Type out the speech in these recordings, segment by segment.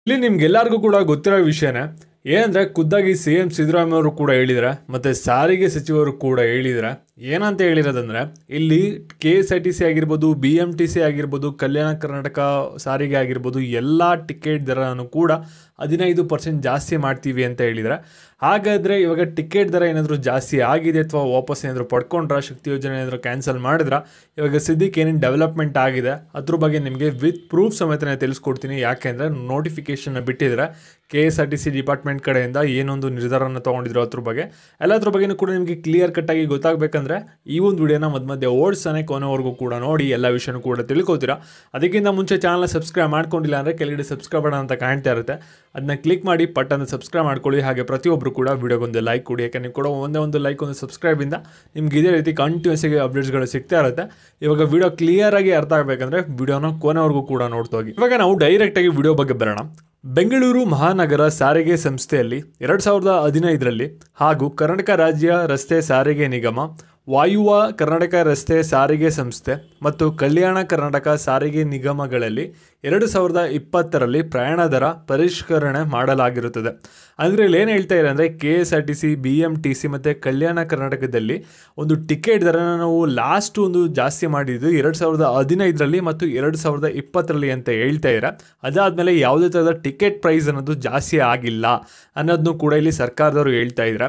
ಇಲ್ಲಿ ನಿಮ್ಗೆಲ್ಲರಿಗೂ ಕೂಡ ಗೊತ್ತಿರೋ ವಿಷಯನೇ ಏನಂದರೆ ಖುದ್ದಾಗಿ CM ಸಿದ್ದರಾಮಯ್ಯ ಅವರು ಕೂಡ ಹೇಳಿದ್ದಾರೆ ಮತ್ತು ಸಾರಿಗೆ ಸಚಿವರು ಕೂಡ ಹೇಳಿದ್ದಾರೆ. ಏನಂತ ಹೇಳಿರೋದಂದರೆ ಇಲ್ಲಿ KSRTC ಆಗಿರ್ಬೋದು, BMTC ಆಗಿರ್ಬೋದು, ಕಲ್ಯಾಣ ಕರ್ನಾಟಕ ಸಾರಿಗೆ ಆಗಿರ್ಬೋದು, ಎಲ್ಲ ಟಿಕೆಟ್ ದರನೂ ಕೂಡ 15% ಜಾಸ್ತಿ ಮಾಡ್ತೀವಿ ಅಂತ ಹೇಳಿದ್ದಾರೆ. ಹಾಗಾದರೆ ಇವಾಗ ಟಿಕೆಟ್ ದರ ಏನಾದರೂ ಜಾಸ್ತಿ ಆಗಿದೆ ಅಥವಾ ವಾಪಸ್ ಏನಾದರೂ ಪಡ್ಕೊಂಡ್ರೆ, ಶಕ್ತಿ ಯೋಜನೆ ಏನಾದರೂ ಕ್ಯಾನ್ಸಲ್ ಮಾಡಿದ್ರೆ, ಇವಾಗ ಸದ್ಯಕ್ಕೆ ಏನೇನು ಡೆವಲಪ್ಮೆಂಟ್ ಆಗಿದೆ ಅದ್ರ ಬಗ್ಗೆ ನಿಮಗೆ ವಿತ್ ಪ್ರೂಫ್ ಸಮೇತನೇ ತಿಳಿಸ್ಕೊಡ್ತೀನಿ. ಯಾಕೆಂದರೆ ನೋಟಿಫಿಕೇಷನ್ನ ಬಿಟ್ಟಿದ್ದಾರೆ KSRTC ಡಿಪಾರ್ಟ್ಮೆಂಟ್ ಕಡೆಯಿಂದ ಏನೊಂದು ನಿರ್ಧಾರನ ತೊಗೊಂಡಿದ್ರು ಅದ್ರ ಬಗ್ಗೆ ಎಲ್ಲದ್ರ ಬಗ್ಗೆನೂ ಕೂಡ ನಿಮಗೆ ಕ್ಲಿಯರ್ ಕಟ್ಟಾಗಿ ಗೊತ್ತಾಗಬೇಕಂದ್ರೆ ಈ ಒಂದು ವಿಡಿಯೋನ ಮಧ್ಯೆ ಓಡಿಸ್ತಾನೆ ಕೊನೆವರೆಗೂ ಕೂಡ ನೋಡಿ ಎಲ್ಲ ವಿಷಯನೂ ಕೂಡ ತಿಳ್ಕೊತೀರಾ. ಅದಕ್ಕಿಂತ ಮುಂಚೆ ಚಾನಲ್ನ ಸಬ್ಸ್ಕ್ರೈಬ್ ಮಾಡ್ಕೊಂಡಿಲ್ಲ ಅಂದರೆ ಕೆಳಗಡೆ ಸಬ್ಸ್ಕ್ರೈಬ್ ಮಾಡೋಣ ಅಂತ ಕಾಣ್ತಾ ಇರುತ್ತೆ, ಅದನ್ನ ಕ್ಲಿಕ್ ಮಾಡಿ ಪಟ್ಟನ್ನು ಸಬ್ಸ್ಕ್ರೈಬ್ ಮಾಡ್ಕೊಳ್ಳಿ. ಹಾಗೆ ಪ್ರತಿಯೊಬ್ಬರು ಕೂಡ ವಿಡಿಯೋಗೊಂದು ಲೈಕ್ ಕೊಡಿ, ಯಾಕೆ ನೀವು ಕೂಡ ಒಂದು ಲೈಕ್ ಒಂದು ಸಬ್ಸ್ಕ್ರೈಬಿಂದ ನಿಮ್ಗೆ ಇದೇ ರೀತಿ ಕಂಟಿನ್ಯೂಸ್ ಆಗಿ ಅಪ್ಡೇಟ್ಸ್ಗಳು ಸಿಗ್ತಾ ಇರುತ್ತೆ. ಇವಾಗ ವಿಡಿಯೋ ಕ್ಲಿಯರಾಗಿ ಅರ್ಥ ಆಗಬೇಕಂದ್ರೆ ವಿಡಿಯೋನ ಕೊನೆವರೆಗೂ ಕೂಡ ನೋಡ್ತಾ ಹೋಗಿ. ಇವಾಗ ನಾವು ಡೈರೆಕ್ಟಾಗಿ ವಿಡಿಯೋ ಬಗ್ಗೆ ಬರೋಣ. ಬೆಂಗಳೂರು ಮಹಾನಗರ ಸಾರಿಗೆ ಸಂಸ್ಥೆಯಲ್ಲಿ 2015ರಲ್ಲಿ ಹಾಗೂ ಕರ್ನಾಟಕ ರಾಜ್ಯ ರಸ್ತೆ ಸಾರಿಗೆ ನಿಗಮ, ವಾಯುವ್ಯ ಕರ್ನಾಟಕ ರಸ್ತೆ ಸಾರಿಗೆ ಸಂಸ್ಥೆ ಮತ್ತು ಕಲ್ಯಾಣ ಕರ್ನಾಟಕ ಸಾರಿಗೆ ನಿಗಮಗಳಲ್ಲಿ 2020ರಲ್ಲಿ ಪ್ರಯಾಣ ದರ ಪರಿಷ್ಕರಣೆ ಮಾಡಲಾಗಿರುತ್ತದೆ. ಅಂದರೆ ಇಲ್ಲಿ ಏನು ಹೇಳ್ತಾ ಇದೆ ಅಂದರೆ KSRTC, BMTC ಮತ್ತು ಕಲ್ಯಾಣ ಕರ್ನಾಟಕದಲ್ಲಿ ಒಂದು ಟಿಕೆಟ್ ದರನ ನಾವು ಲಾಸ್ಟ್ ಒಂದು ಜಾಸ್ತಿ ಮಾಡಿದ್ದು 2015ರಲ್ಲಿ ಮತ್ತು 2020ರಲ್ಲಿ ಅಂತ ಹೇಳ್ತಾ ಇದ್ದಾರೆ. ಅದಾದಮೇಲೆ ಯಾವುದೇ ಥರದ ಟಿಕೆಟ್ ಪ್ರೈಸ್ ಅನ್ನೋದು ಜಾಸ್ತಿ ಆಗಿಲ್ಲ ಅನ್ನೋದನ್ನು ಕೂಡ ಇಲ್ಲಿ ಸರ್ಕಾರದವರು ಹೇಳ್ತಾ ಇದ್ದಾರೆ.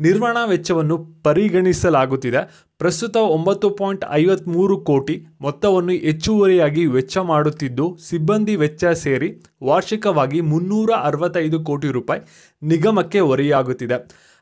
ನಿರ್ವಹಣಾ ವೆಚ್ಚವನ್ನು ಪರಿಗಣಿಸಲಾಗುತ್ತಿದೆ. ಪ್ರಸ್ತುತ 9.53 ಕೋಟಿ ಮೊತ್ತವನ್ನು ಹೆಚ್ಚುವರಿಯಾಗಿ ವೆಚ್ಚ ಮಾಡುತ್ತಿದ್ದು, ಸಿಬ್ಬಂದಿ ವೆಚ್ಚ ಸೇರಿ ವಾರ್ಷಿಕವಾಗಿ 365 ಕೋಟಿ ರೂಪಾಯಿ ನಿಗಮಕ್ಕೆ ಹೊರೆಯಾಗುತ್ತಿದೆ.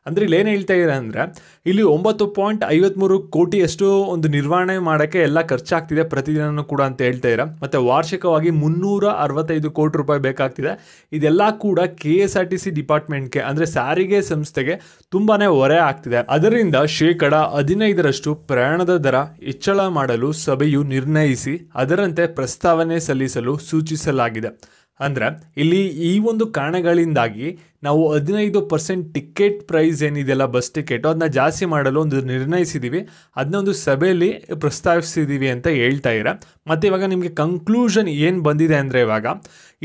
ಅಂದರೆ ಇಲ್ಲಿ ಏನು ಹೇಳ್ತಾ ಇದ್ದಾರೆ ಅಂದರೆ ಇಲ್ಲಿ 9.53 ಕೋಟಿಯಷ್ಟು ಒಂದು ನಿರ್ವಹಣೆ ಮಾಡೋಕ್ಕೆ ಎಲ್ಲ ಖರ್ಚಾಗ್ತಿದೆ ಪ್ರತಿದಿನವೂ ಕೂಡ ಅಂತ ಹೇಳ್ತಾ ಇದ್ದಾರೆ. ಮತ್ತು ವಾರ್ಷಿಕವಾಗಿ 365 ಕೋಟಿ ರೂಪಾಯಿ ಬೇಕಾಗ್ತಿದೆ. ಇದೆಲ್ಲ ಕೂಡ KSRTC ಡಿಪಾರ್ಟ್ಮೆಂಟ್ಗೆ ಅಂದರೆ ಸಾರಿಗೆ ಸಂಸ್ಥೆಗೆ ತುಂಬಾ ಹೊರೆ ಆಗ್ತಿದೆ. ಅದರಿಂದ 15% ಪ್ರಯಾಣದ ದರ ಹೆಚ್ಚಳ ಮಾಡಲು ಸಭೆಯು ನಿರ್ಣಯಿಸಿ ಅದರಂತೆ ಪ್ರಸ್ತಾವನೆ ಸಲ್ಲಿಸಲು ಸೂಚಿಸಲಾಗಿದೆ. ಅಂದರೆ ಇಲ್ಲಿ ಈ ಒಂದು ಕಾರಣಗಳಿಂದಾಗಿ ನಾವು 15% ಟಿಕೆಟ್ ಪ್ರೈಸ್ ಏನಿದೆಯಲ್ಲ ಬಸ್ ಟಿಕೆಟು ಅದನ್ನ ಜಾಸ್ತಿ ಮಾಡಲು ಒಂದು ನಿರ್ಣಯಿಸಿದ್ದೀವಿ, ಅದನ್ನ ಒಂದು ಸಭೆಯಲ್ಲಿ ಪ್ರಸ್ತಾವಿಸಿದ್ದೀವಿ ಅಂತ ಹೇಳ್ತಾ ಇದ್ದಾರೆ. ಮತ್ತು ಇವಾಗ ನಿಮಗೆ ಕನ್ಕ್ಲೂಷನ್ ಏನು ಬಂದಿದೆ ಅಂದರೆ ಇವಾಗ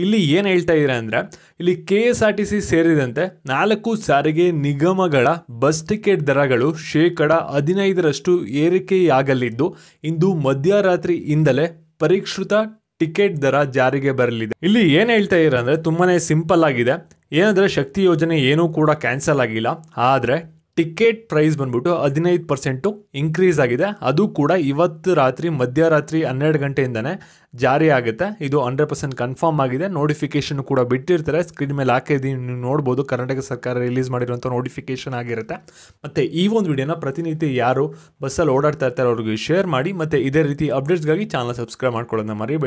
ಇಲ್ಲಿ ಏನು ಹೇಳ್ತಾ ಇದ್ದಾರೆ ಅಂದರೆ ಇಲ್ಲಿ KSRTC ಸೇರಿದಂತೆ 4 ಸಾರಿಗೆ ನಿಗಮಗಳ ಬಸ್ ಟಿಕೆಟ್ ದರಗಳು 15% ಏರಿಕೆಯಾಗಲಿದ್ದು ಇಂದು ಮಧ್ಯರಾತ್ರಿಯಿಂದಲೇ ಪರಿಷ್ಕೃತ ಟಿಕೆಟ್ ದರ ಜಾರಿಗೆ ಬರಲಿದೆ. ಇಲ್ಲಿ ಏನು ಹೇಳ್ತಾ ಇದ್ದಾರೆ ಅಂದರೆ ತುಂಬಾನೇ ಸಿಂಪಲ್ ಆಗಿದೆ. ಏನಂದರೆ ಶಕ್ತಿ ಯೋಜನೆ ಏನೂ ಕೂಡ ಕ್ಯಾನ್ಸಲ್ ಆಗಿಲ್ಲ, ಆದರೆ ಟಿಕೆಟ್ ಪ್ರೈಸ್ ಬಂದ್ಬಿಟ್ಟು 15% ಇನ್ಕ್ರೀಸ್ ಆಗಿದೆ. ಅದು ಕೂಡ ಇವತ್ತು ರಾತ್ರಿ ಮಧ್ಯರಾತ್ರಿ 12 ಗಂಟೆಯಿಂದನೇ ಜಾರಿ ಆಗುತ್ತೆ. ಇದು 100% ಕನ್ಫರ್ಮ್ ಆಗಿದೆ. ನೋಟಿಫಿಕೇಶನ್ ಕೂಡ ಬಿಟ್ಟಿರ್ತಾರೆ, ಸ್ಕ್ರೀನ್ ಮೇಲೆ ಹಾಕಿದ್ದೀನಿ ನೀವು ನೋಡ್ಬೋದು. ಕರ್ನಾಟಕ ಸರ್ಕಾರ ರಿಲೀಸ್ ಮಾಡಿರುವಂಥ ನೋಟಿಫಿಕೇಶನ್ ಆಗಿರುತ್ತೆ. ಮತ್ತು ಈ ಒಂದು ವಿಡಿಯೋನ ಪ್ರತಿನಿತ್ಯ ಯಾರು ಬಸ್ಸಲ್ಲಿ ಓಡಾಡ್ತಾ ಇರ್ತಾರೆ ಅವ್ರಿಗೆ ಶೇರ್ ಮಾಡಿ. ಮತ್ತು ಇದೇ ರೀತಿ ಅಪ್ಡೇಟ್ಸ್ಗಾಗಿ ಚಾನಲ್ ಸಬ್ಸ್ಕ್ರೈಬ್ ಮಾಡ್ಕೊಳ್ಳೋದನ್ನ ಮರಿಬೇಡಿ.